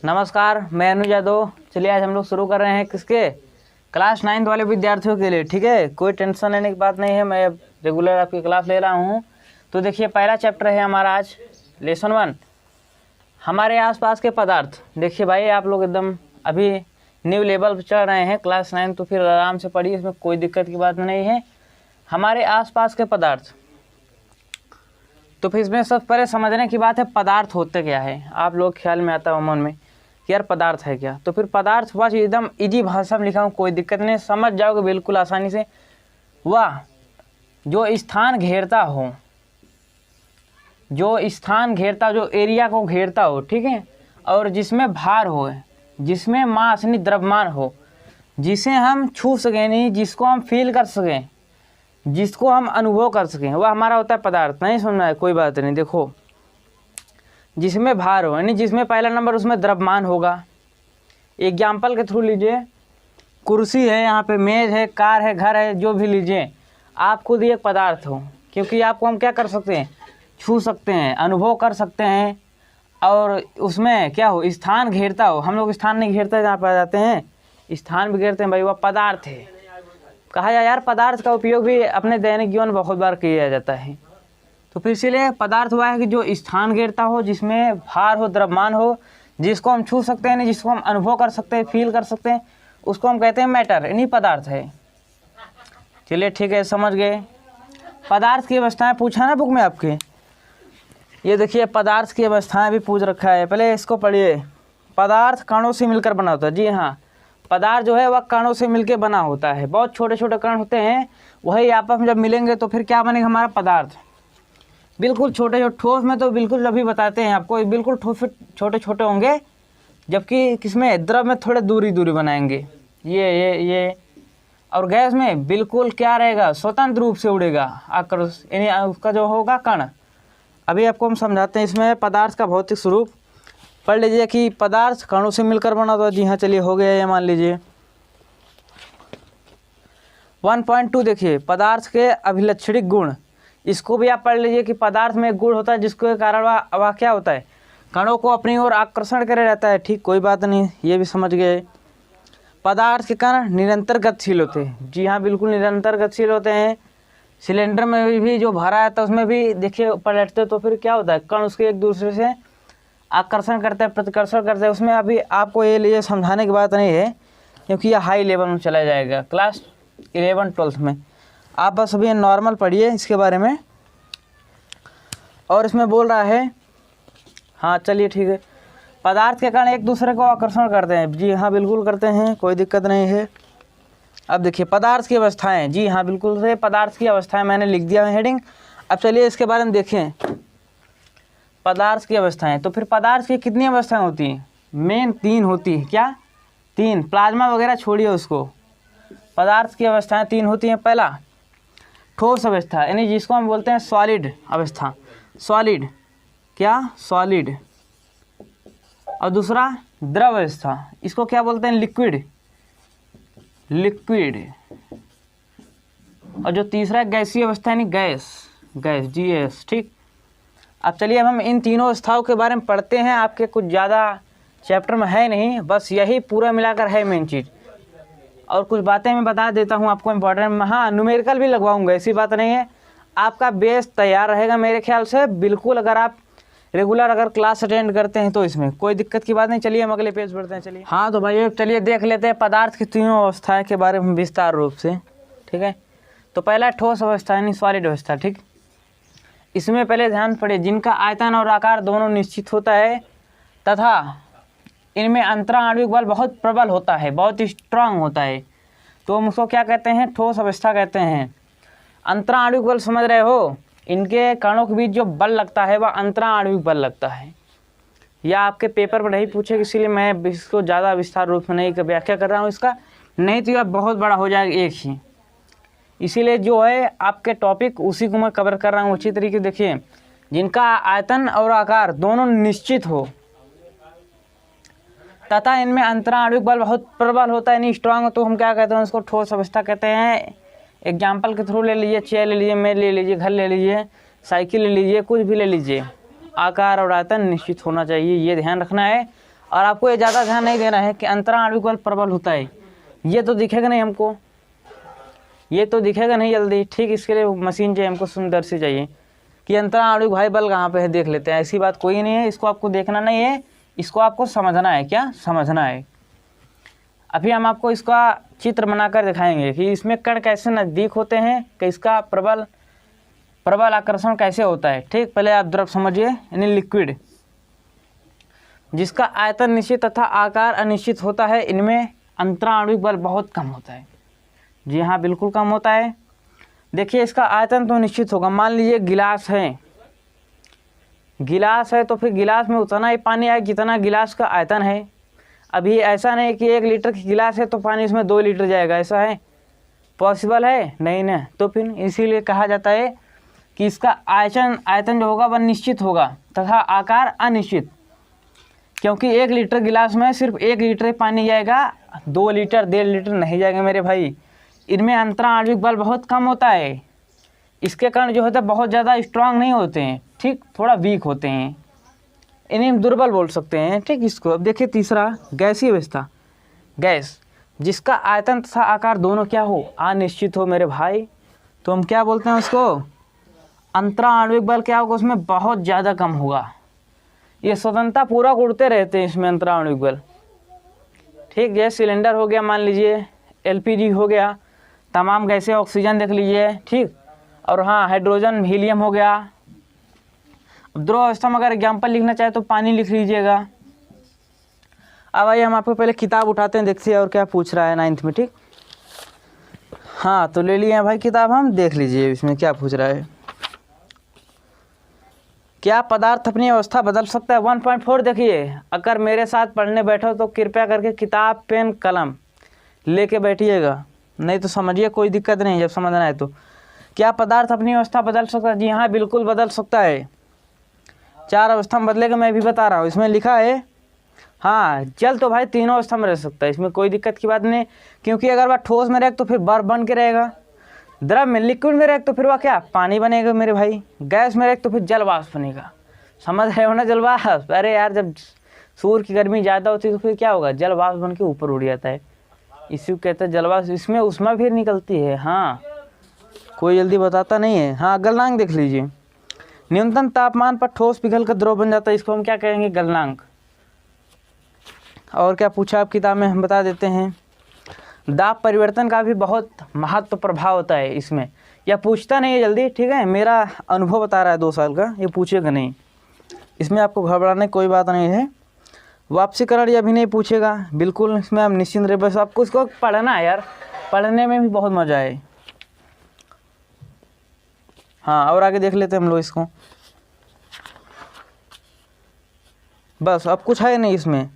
नमस्कार, मैं अनुज यादव। चलिए आज हम लोग शुरू कर रहे हैं किसके क्लास 9 वाले विद्यार्थियों के लिए। ठीक है, कोई टेंशन लेने की बात नहीं है, मैं रेगुलर आपकी क्लास ले रहा हूँ। तो देखिए पहला चैप्टर है हमारा आज लेसन 1, हमारे आसपास के पदार्थ। देखिए भाई आप लोग एकदम अभी न्यू लेवल पर चढ़ रहे हैं क्लास 9, तो फिर आराम से पढ़िए, इसमें कोई दिक्कत की बात नहीं है। हमारे आसपास के पदार्थ, तो फिर इसमें सबसे पहले समझने की बात है पदार्थ होते क्या है। आप लोग ख्याल में आता है मन में कि यार पदार्थ है क्या। तो फिर पदार्थ बस एकदम इजी भाषा में लिखा हूँ, कोई दिक्कत नहीं, समझ जाओगे बिल्कुल आसानी से। वह जो स्थान घेरता हो, जो स्थान घेरता, जो एरिया को घेरता हो, ठीक है, और जिसमें भार हो, जिसमें मास यानी द्रव्यमान हो, जिसे हम छू सकें नहीं, जिसको हम फील कर सकें, जिसको हम अनुभव कर सकें, वह हमारा होता है पदार्थ। नहीं सुनना है, कोई बात नहीं। देखो जिसमें भार हो यानी जिसमें पहला नंबर उसमें द्रव्यमान होगा। एग्जाम्पल के थ्रू लीजिए, कुर्सी है, यहाँ पे मेज है, कार है, घर है, जो भी लीजिए, आप खुद एक पदार्थ हो, क्योंकि आपको हम क्या कर सकते हैं, छू सकते हैं, अनुभव कर सकते हैं। और उसमें क्या हो, स्थान घेरता हो। हम लोग स्थान नहीं घेरते जहाँ पर जाते हैं, स्थान भी घेरते हैं भाई, वह पदार्थ है। कहा जाए यार पदार्थ का उपयोग भी अपने दैनिक जीवन में बहुत बार किया जाता है। तो फिर इसीलिए पदार्थ हुआ है कि जो स्थान घेरता हो, जिसमें भार हो, द्रव्यमान हो, जिसको हम छू सकते हैं, जिसको हम अनुभव कर सकते हैं, फील कर सकते हैं, उसको हम कहते हैं मैटर, यानी पदार्थ है। चलिए ठीक है, समझ गए। पदार्थ की अवस्थाएं पूछा ना बुक में आपके, ये देखिए पदार्थ की अवस्थाएं भी पूछ रखा है। पहले इसको पढ़िए। पदार्थ कणों से मिलकर बना होता है। जी हाँ, पदार्थ जो है वह कणों से मिलकर बना होता है। बहुत छोटे छोटे कण होते हैं, वही आपस में जब मिलेंगे तो फिर क्या बनेगा हमारा पदार्थ। बिल्कुल छोटे छोटे, ठोस में तो बिल्कुल अभी बताते हैं आपको, बिल्कुल ठोस छोटे छोटे होंगे, जबकि किसमें, द्रव में थोड़े दूरी दूरी बनाएंगे, ये। और गैस में बिल्कुल क्या रहेगा, स्वतंत्र रूप से उड़ेगा आकर्ष, यानी उसका जो होगा कण। अभी आपको हम समझाते हैं इसमें पदार्थ का भौतिक स्वरूप। पढ़ लीजिए कि पदार्थ कणों से मिलकर बना होता है। जी हाँ, चलिए हो गया ये, मान लीजिए। 1.2 देखिए पदार्थ के अभिलक्षणिक गुण। इसको भी आप पढ़ लीजिए कि पदार्थ में एक गुण होता है जिसके कारण वह क्या होता है, कणों को अपनी ओर आकर्षण करे रहता है। ठीक, कोई बात नहीं, ये भी समझ गए। पदार्थ के कण निरंतर गतिशील होते हैं। जी हाँ, बिल्कुल निरंतर गतिशील होते हैं। सिलेंडर में भी जो भरा है तो उसमें भी देखिए पलटते तो फिर क्या होता है, कण उसके एक दूसरे से आकर्षण करते हैं, प्रतिकर्षण करते हैं। उसमें अभी आपको ये लिए समझाने की बात नहीं है, क्योंकि यह हाई लेवल में चला जाएगा क्लास 11-12 में। आप बस अभी नॉर्मल पढ़िए इसके बारे में। और इसमें बोल रहा है, हाँ चलिए ठीक है, पदार्थ के कण एक दूसरे को आकर्षण करते हैं। जी हाँ बिल्कुल करते हैं, कोई दिक्कत नहीं है। अब देखिए पदार्थ की अवस्थाएं। जी हाँ बिल्कुल से, पदार्थ की अवस्थाएं मैंने लिख दिया है हेडिंग। अब चलिए इसके बारे में देखें, पदार्थ की अवस्थाएं। तो फिर पदार्थ की कितनी अवस्थाएं होती हैं, मेन 3 होती है। क्या 3? प्लाज्मा वगैरह छोड़िए उसको, पदार्थ की अवस्थाएं 3 होती हैं। पहला ठोस अवस्था, यानी जिसको हम बोलते हैं सॉलिड अवस्था, सॉलिड, क्या सॉलिड। और दूसरा द्रव अवस्था, इसको क्या बोलते हैं, लिक्विड, लिक्विड। और जो तीसरा है गैसीय अवस्था, यानी गैस, गैस, GS। ठीक, अब चलिए अब हम इन तीनों अवस्थाओं के बारे में पढ़ते हैं। आपके कुछ ज़्यादा चैप्टर में है नहीं, बस यही पूरा मिलाकर है मेन चीज़। और कुछ बातें मैं बता देता हूँ आपको इम्पोर्टेंट में। हाँ न्यूमेरिकल भी लगवाऊंगा, ऐसी बात नहीं है। आपका बेस तैयार रहेगा मेरे ख्याल से बिल्कुल, अगर आप रेगुलर अगर क्लास अटेंड करते हैं तो इसमें कोई दिक्कत की बात नहीं। चलिए हम अगले पेज बढ़ते हैं। चलिए हाँ तो भाई चलिए देख लेते हैं पदार्थ की तीनों अवस्थाएँ के बारे में विस्तार रूप से। ठीक है, तो पहला ठोस अवस्था यानी सॉलिड अवस्था। ठीक, इसमें पहले ध्यान पड़े, जिनका आयतन और आकार दोनों निश्चित होता है तथा इनमें अंतराणविक बल बहुत प्रबल होता है, बहुत स्ट्रांग होता है, तो हम उसको क्या कहते हैं, ठोस अवस्था कहते हैं। अंतराणविक बल समझ रहे हो, इनके कणों के बीच जो बल लगता है वह अंतराणविक बल लगता है। या आपके पेपर पर नहीं पूछे, इसीलिए मैं इसको ज़्यादा विस्तार रूप में नहीं व्याख्या कर रहा हूँ इसका, नहीं तो यह बहुत बड़ा हो जाएगा एक ही। इसीलिए जो है आपके टॉपिक उसी को मैं कवर कर रहा हूँ अच्छी तरीके। देखिए, जिनका आयतन और आकार दोनों निश्चित हो तथा इनमें अंतराणविक बल बहुत प्रबल होता है, यानी स्ट्रांग हो, तो हम क्या कहते हैं, उसको ठोस अवस्था कहते हैं। एग्जाम्पल के थ्रू ले लीजिए, चेयर ले लीजिए, मेज ले लीजिए, घर ले लीजिए, साइकिल ले लीजिए, कुछ भी ले लीजिए, आकार और आयतन निश्चित होना चाहिए, ये ध्यान रखना है। और आपको ये ज़्यादा ध्यान नहीं देना है कि अंतरा आणविक बल प्रबल होता है, ये तो दिखेगा नहीं हमको, ये तो दिखेगा नहीं जल्दी, ठीक। इसके लिए मशीन चाहिए हमको, सुंदर चाहिए कि अंतरा आणविक भाई बल कहाँ पे है, देख लेते हैं। ऐसी बात कोई नहीं है, इसको आपको देखना नहीं है, इसको आपको समझना है। क्या समझना है? अभी हम आपको इसका चित्र बनाकर दिखाएंगे कि इसमें कण कैसे नज़दीक होते हैं, कि इसका प्रबल आकर्षण कैसे होता है, ठीक। पहले आप द्रव समझिए, यानी लिक्विड जिसका आयतन निश्चित तथा आकार अनिश्चित होता है, इनमें अंतरा आणविक बल बहुत कम होता है। जी हाँ, बिल्कुल कम होता है। देखिए, इसका आयतन तो निश्चित होगा। मान लीजिए गिलास है, गिलास है तो फिर गिलास में उतना ही पानी आए जितना गिलास का आयतन है। अभी ऐसा नहीं कि 1 लीटर की गिलास है तो पानी इसमें 2 लीटर जाएगा, ऐसा है? पॉसिबल है? नहीं ना। तो फिर इसीलिए कहा जाता है कि इसका आयतन जो होगा वह निश्चित होगा तथा आकार अनिश्चित, क्योंकि 1 लीटर गिलास में सिर्फ 1 लीटर पानी जाएगा, 2 लीटर 1.5 लीटर नहीं जाएगा मेरे भाई। इनमें अंतरा आणविक बल बहुत कम होता है। इसके कण जो होते हैं बहुत ज़्यादा स्ट्रांग नहीं होते हैं, ठीक, थोड़ा वीक होते हैं, इन्हें हम दुर्बल बोल सकते हैं, ठीक। इसको अब देखिए तीसरा, गैसीय अवस्था। गैस जिसका आयतन तथा आकार दोनों क्या हो, अनिश्चित हो मेरे भाई, तो हम क्या बोलते हैं उसको, अंतरा आणविक बल क्या होगा उसमें, बहुत ज़्यादा कम होगा। ये स्वतंत्रता पूरा उड़ते रहते हैं इसमें अंतरा आणविक बल, ठीक। जैसे सिलेंडर हो गया, मान लीजिए LPG हो गया, तमाम गैसें, ऑक्सीजन देख लीजिए, ठीक। और हाँ, हाइड्रोजन, हीलियम हो गया। अब द्रव अवस्था में अगर एग्जाम्पल लिखना चाहे तो पानी लिख लीजिएगा। अब आइए हम आपको पहले किताब उठाते हैं, देखते हैं और क्या पूछ रहा है 9th में, ठीक। हाँ, तो ले लिए हैं भाई किताब हम, देख लीजिए इसमें क्या पूछ रहा है। क्या पदार्थ अपनी अवस्था बदल सकता है? 1.4 देखिए, अगर मेरे साथ पढ़ने बैठो तो कृपया करके किताब, पेन, कलम लेके बैठिएगा, नहीं तो समझिए कोई दिक्कत नहीं जब समझना है तो। क्या पदार्थ अपनी अवस्था बदल सकता है? जी हाँ, बिल्कुल बदल सकता है। 4 अवस्था में बदलेगा, मैं भी बता रहा हूँ। इसमें लिखा है, हाँ, जल तो भाई तीनों अवस्था में रह सकता है, इसमें कोई दिक्कत की बात नहीं, क्योंकि अगर वह ठोस में रहेगा तो फिर बर्फ बन के रहेगा, द्रव में, लिक्विड में रहेगा तो फिर वह क्या, पानी बनेगा मेरे भाई, गैस में रहेगा तो फिर जल वाष्प बनेगा। समझ रहे हो ना, जल वाष्प? अरे यार, जब सूर्य की गर्मी ज़्यादा होती है तो फिर क्या होगा, जल वाष्प बन के ऊपर उड़ जाता है, इसी को कहते हैं जल वाष्प। इसमें उष्मा भी निकलती है, हाँ, कोई जल्दी बताता नहीं है। हाँ, गलनांक देख लीजिए, न्यूनतम तापमान पर ठोस पिघल कर द्रव बन जाता है, इसको हम क्या कहेंगे, गलनांक। और क्या पूछा आप किताब में, हम बता देते हैं। दाब परिवर्तन का भी बहुत महत्व प्रभाव होता है इसमें, यह पूछता नहीं है जल्दी, ठीक है, मेरा अनुभव बता रहा है 2 साल का, ये पूछेगा नहीं, इसमें आपको घबराने कोई बात नहीं है। वापसीकरण यह भी नहीं पूछेगा, बिल्कुल इसमें आप निश्चिंत रहे, बस आपको इसको पढ़ना है यार, पढ़ने में भी बहुत मज़ा है। हाँ, और आगे देख लेते हैं हम लोग इसको, बस अब कुछ है नहीं इसमें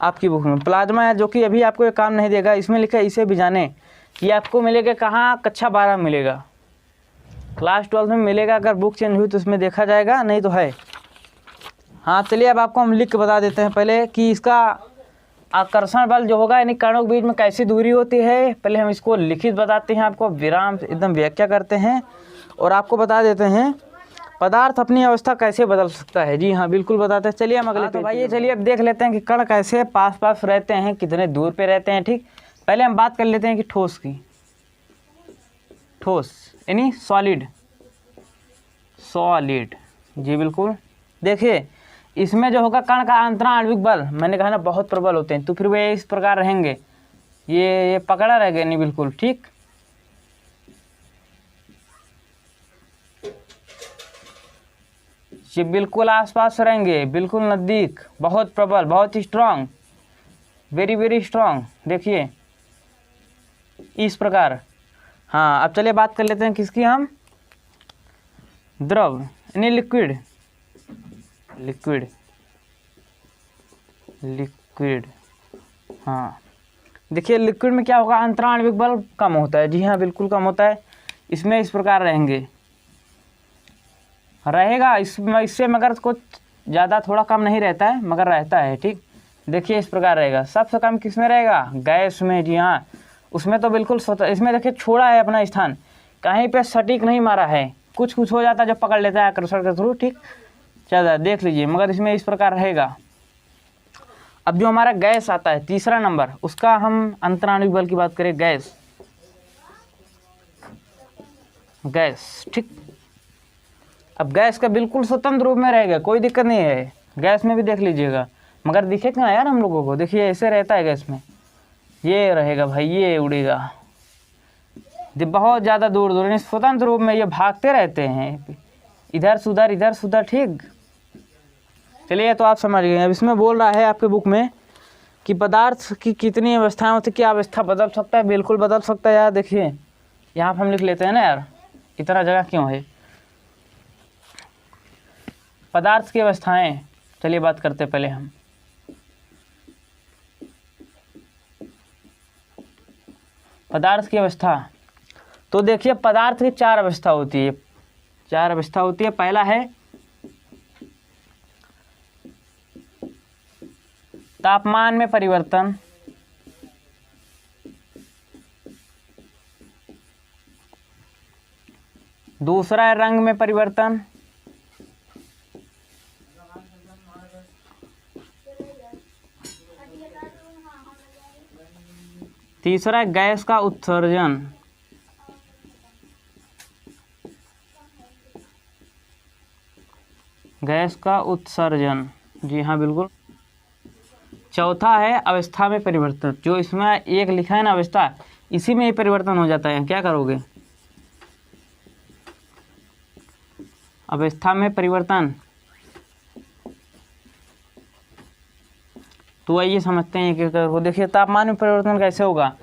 आपकी बुक में। प्लाज्मा है जो कि अभी आपको ये काम नहीं देगा, इसमें लिखा है इसे भी जाने, ये आपको मिलेगा कहाँ, कक्षा 12 में मिलेगा, क्लास 12 में मिलेगा। अगर बुक चेंज हुई तो उसमें देखा जाएगा, नहीं तो है। हाँ, चलिए अब आपको हम लिख के बता देते हैं पहले कि इसका आकर्षण बल जो होगा, यानी कणों के बीच में कैसी दूरी होती है, पहले हम इसको लिखित बताते हैं, आपको विराम एकदम व्याख्या करते हैं और आपको बता देते हैं पदार्थ अपनी अवस्था कैसे बदल सकता है। जी हाँ, बिल्कुल बताते हैं। चलिए हम अगले तो भाई, चलिए अब देख लेते हैं कि कण कैसे पास पास रहते हैं, कितने दूर पे रहते हैं, ठीक। पहले हम बात कर लेते हैं कि ठोस की, ठोस यानी सॉलिड, जी बिल्कुल। देखिए, इसमें जो होगा कण का अंतरा आणविक बल, मैंने कहा ना बहुत प्रबल होते हैं, तो फिर वे इस प्रकार रहेंगे, ये पकड़ा रहेगा नहीं, बिल्कुल ठीक। ये बिल्कुल आसपास रहेंगे, बिल्कुल नज़दीक, बहुत प्रबल, बहुत स्ट्रांग, वेरी वेरी स्ट्रांग, देखिए इस प्रकार। हाँ, अब चलिए बात कर लेते हैं किसकी, हम द्रव यानी लिक्विड, हाँ देखिए लिक्विड में क्या होगा, अंतरा आणविक बल कम होता है। जी हाँ, बिल्कुल कम होता है। इसमें इस प्रकार रहेगा, इससे मगर कुछ ज़्यादा थोड़ा कम नहीं रहता है, मगर रहता है, ठीक। देखिए इस प्रकार रहेगा। सबसे कम किस में रहेगा, गैस में। जी हाँ, उसमें तो बिल्कुल इसमें देखिए छोड़ा है अपना स्थान, कहीं पे सटीक नहीं मारा है, कुछ कुछ हो जाता है जब पकड़ लेता है आकर्षण के थ्रू, ठीक। चलो देख लीजिए, मगर इसमें इस प्रकार रहेगा। अब जो हमारा गैस आता है तीसरा नंबर, उसका हम अंतराणु बल की बात करें, गैस, गैस, ठीक। अब गैस का बिल्कुल स्वतंत्र रूप में रहेगा, कोई दिक्कत नहीं है। गैस में भी देख लीजिएगा, मगर दिखे कहाँ यार हम लोगों को, देखिए ऐसे रहता है गैस में, ये रहेगा भाई, ये उड़ेगा, बहुत ज़्यादा दूर दूर स्वतंत्र रूप में ये भागते रहते हैं, इधर से उधर, इधर से उधर, ठीक। चलिए, तो आप समझ गए। अब इसमें बोल रहा है आपके बुक में कि पदार्थ की कितनी अवस्थाएं होती, क्या अवस्था बदल सकता है? बिल्कुल बदल सकता है यार। देखिए यहाँ पर हम लिख लेते हैं ना यार, इतना जगह क्यों है। पदार्थ की अवस्थाएं, चलिए बात करते हैं पहले हम। पदार्थ की अवस्था, तो देखिए पदार्थ की चार अवस्था होती है, चार अवस्था होती है। पहला है तापमान में परिवर्तन, दूसरा है रंग में परिवर्तन, तीसरा है गैस का उत्सर्जन, गैस का उत्सर्जन, जी हाँ बिल्कुल। चौथा है अवस्था में परिवर्तन, जो इसमें एक लिखा है ना अवस्था, इसी में ये परिवर्तन हो जाता है। क्या करोगे? अवस्था में परिवर्तन, तो आइए समझते हैं एक एक। देखिए तापमान में परिवर्तन कैसे होगा।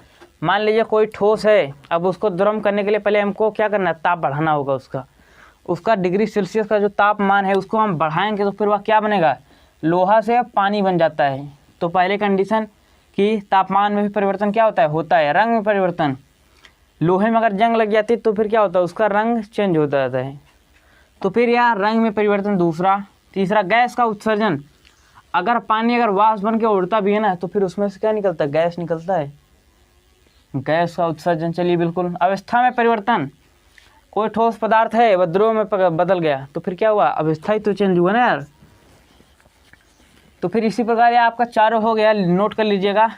मान लीजिए कोई ठोस है, अब उसको गर्म करने के लिए पहले हमको क्या करना है? ताप बढ़ाना होगा उसका डिग्री सेल्सियस का जो तापमान है उसको हम बढ़ाएंगे तो फिर वह क्या बनेगा? लोहा से पानी बन जाता है। तो पहले कंडीशन कि तापमान में भी परिवर्तन क्या होता है रंग में परिवर्तन। लोहे में अगर जंग लग जाती है तो फिर क्या होता है? उसका रंग चेंज होता जाता है। तो फिर यहाँ रंग में परिवर्तन दूसरा। तीसरा गैस का उत्सर्जन, अगर पानी अगर वाष्प बन के उड़ता भी है ना तो फिर उसमें से क्या निकलता है? गैस निकलता है, गैस का उत्सर्जन। चलिए बिल्कुल। अवस्था में परिवर्तन, कोई ठोस पदार्थ है वह द्रव में बदल गया तो फिर क्या हुआ? अवस्था ही तो चेंज हुआ ना यार। तो फिर इसी प्रकार ये आपका चारों हो गया, नोट कर लीजिएगा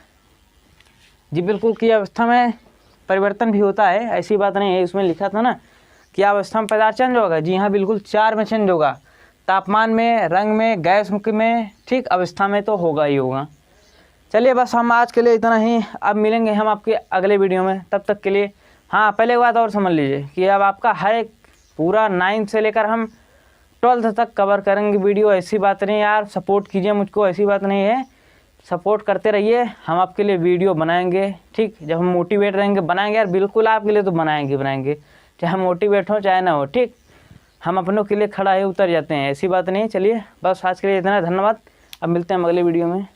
जी बिल्कुल। कि अवस्था में परिवर्तन भी होता है, ऐसी बात नहीं है। इसमें लिखा था ना कि अवस्था में पदार्थ चेंज होगा, जी हाँ बिल्कुल, चार में चेंज होगा, तापमान में, रंग में, गैस में, ठीक। अवस्था में तो होगा ही होगा। चलिए बस हम आज के लिए इतना ही, अब मिलेंगे हम आपके अगले वीडियो में, तब तक के लिए। हाँ पहले एक बात और समझ लीजिए कि अब आपका हर एक पूरा 9th से लेकर हम 12th तक कवर करेंगे वीडियो। ऐसी बात नहीं यार, सपोर्ट कीजिए मुझको, ऐसी बात नहीं है, सपोर्ट करते रहिए, हम आपके लिए वीडियो बनाएंगे, ठीक। जब हम मोटिवेट रहेंगे बनाएंगे यार, बिल्कुल आपके लिए तो बनाएंगे, चाहे मोटिवेट हो चाहे ना हो, ठीक। हम अपनों के लिए खड़ा है उतर जाते हैं, ऐसी बात नहीं। चलिए बस आज के लिए इतना, धन्यवाद। अब मिलते हैं हम अगले वीडियो में।